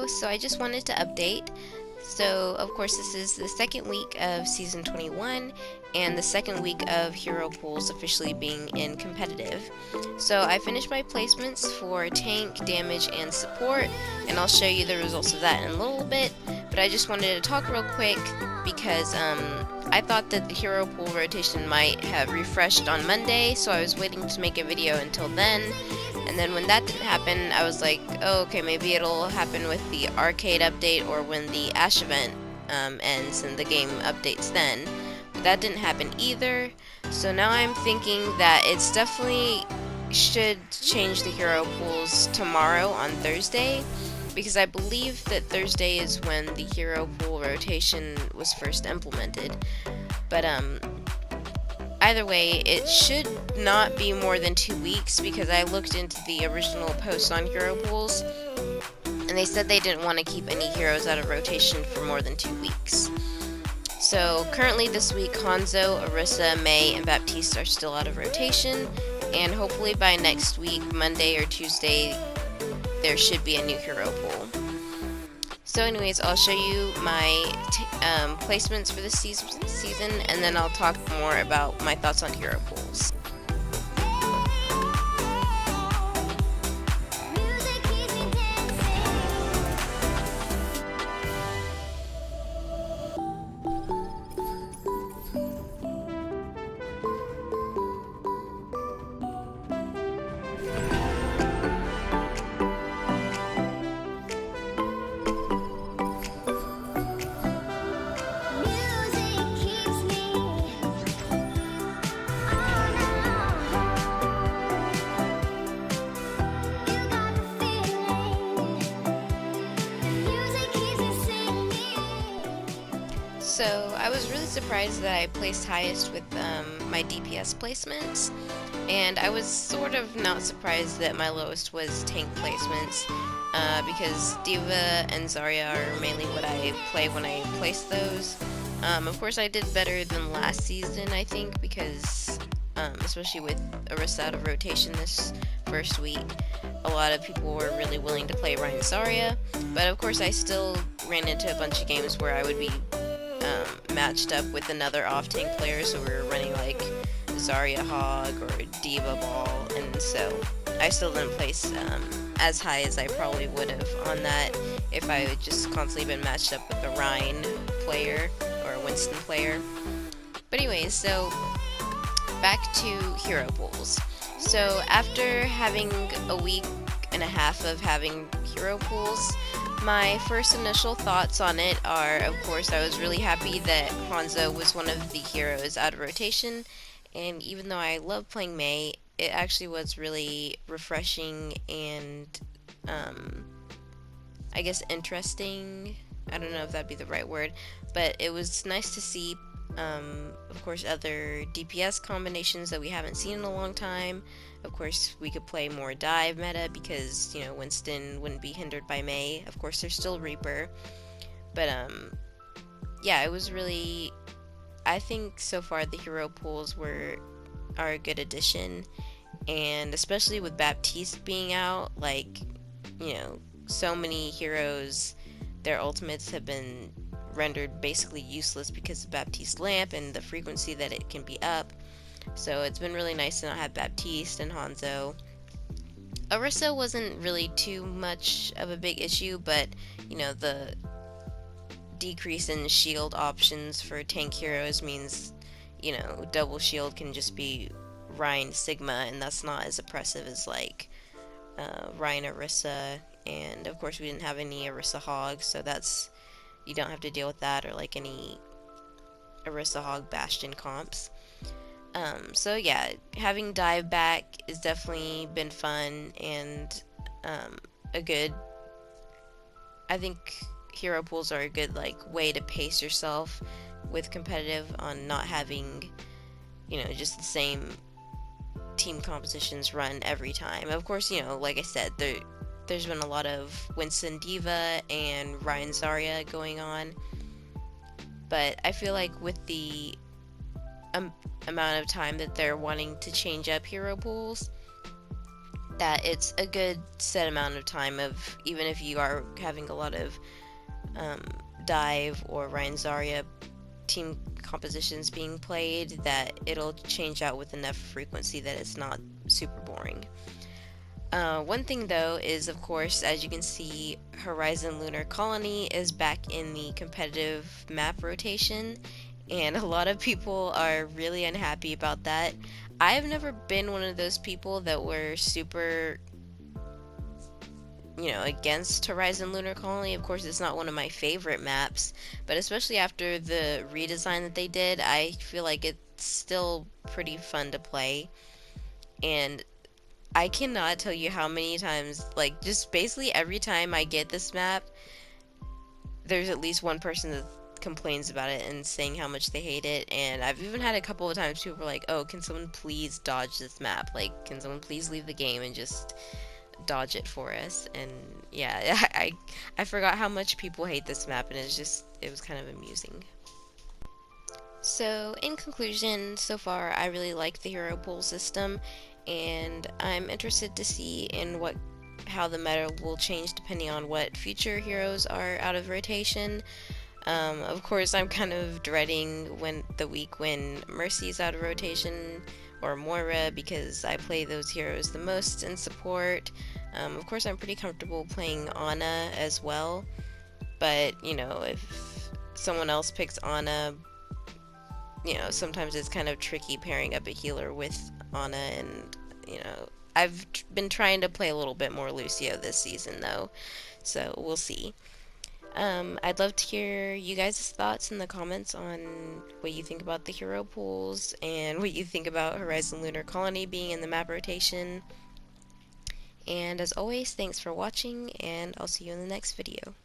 video. So I just wanted to update. So of course this is the second week of season 21 and the second week of hero pools officially being in competitive. So I finished my placements for tank, damage, and support, and I'll show you the results of that in a little bit. But I just wanted to talk real quick because I thought that the hero pool rotation might have refreshed on Monday, so I was waiting to make a video until then. And then when that didn't happen, I was like, oh, okay, maybe it'll happen with the arcade update or when the Ash event ends and the game updates then. But that didn't happen either. So now I'm thinking that it's definitely should change the hero pools tomorrow on Thursday, because I believe that Thursday is when the hero pool rotation was first implemented. But either way, it should not be more than 2 weeks, because I looked into the original post on hero pools and they said they didn't want to keep any heroes out of rotation for more than 2 weeks. So currently this week, Hanzo, Orisa, May, and Baptiste are still out of rotation, and hopefully by next week, Monday or Tuesday, there should be a new hero pool. So anyways, I'll show you my placements for this season, and then I'll talk more about my thoughts on hero pools. So I was really surprised that I placed highest with my DPS placements, and I was sort of not surprised that my lowest was tank placements, because D.Va and Zarya are mainly what I play when I place those. Of course I did better than last season, I think, because especially with Orisa out of rotation this first week, a lot of people were really willing to play Ryan Zarya, but of course I still ran into a bunch of games where I would be matched up with another off-tank player, so we were running like Zarya Hog or D.Va Ball, and so I still didn't place as high as I probably would have on that if I had just constantly been matched up with a Ryan player or a Winston player. But anyways, so back to hero pools. So after having a week and a half of having hero pools, my first initial thoughts on it are, of course, I was really happy that Hanzo was one of the heroes out of rotation, and even though I love playing May, it actually was really refreshing and, I guess interesting. I don't know if that'd be the right word, but it was nice to see, of course, other DPS combinations that we haven't seen in a long time. Of course, we could play more dive meta because, you know, Winston wouldn't be hindered by May. Of course, there's still Reaper. But, yeah, it was really... I think so far the hero pools are a good addition. And especially with Baptiste being out, like, you know, so many heroes, their ultimates have been rendered basically useless because of Baptiste Lamp and the frequency that it can be up. So it's been really nice to not have Baptiste and Hanzo. Orisa wasn't really too much of a big issue, but, you know, the decrease in shield options for tank heroes means, you know, double shield can just be Ryan Sigma, and that's not as oppressive as, like, Ryan Orisa, and of course we didn't have any Orisa Hog, so that's, you don't have to deal with that, or like any Orisa Hog Bastion comps. So yeah, having dive back has definitely been fun, and a good, I think hero pools are a good like way to pace yourself with competitive on not having, you know, just the same team compositions run every time. Of course, you know, like I said, there's been a lot of Winston D.Va and Ryan Zarya going on, but I feel like with the amount of time that they're wanting to change up hero pools, that it's a good set amount of time of, even if you are having a lot of um, Dive or Ryan Zarya team compositions being played, that it'll change out with enough frequency that it's not super boring. One thing though is, of course, as you can see, Horizon Lunar Colony is back in the competitive map rotation, and a lot of people are really unhappy about that. I've never been one of those people that were super, against Horizon Lunar Colony. Of course, it's not one of my favorite maps, but especially after the redesign that they did, I feel like it's still pretty fun to play. And I cannot tell you how many times, like, just basically every time I get this map, there's at least one person that complains about it and saying how much they hate it. And I've even had a couple of times people are like, oh, can someone please dodge this map? Like, can someone please leave the game and just dodge it for us? And yeah, I forgot how much people hate this map, and it was kind of amusing. So, in conclusion, so far I really like the hero pool system, and I'm interested to see how the meta will change depending on what future heroes are out of rotation. Of course, I'm kind of dreading the week when Mercy's out of rotation, or Moira, because I play those heroes the most in support. Of course, I'm pretty comfortable playing Ana as well, but if someone else picks Ana, sometimes it's kind of tricky pairing up a healer with Ana, and I've been trying to play a little bit more Lucio this season though, so we'll see. I'd love to hear you guys' thoughts in the comments on what you think about the hero pools and what you think about Horizon Lunar Colony being in the map rotation. And as always, thanks for watching, and I'll see you in the next video.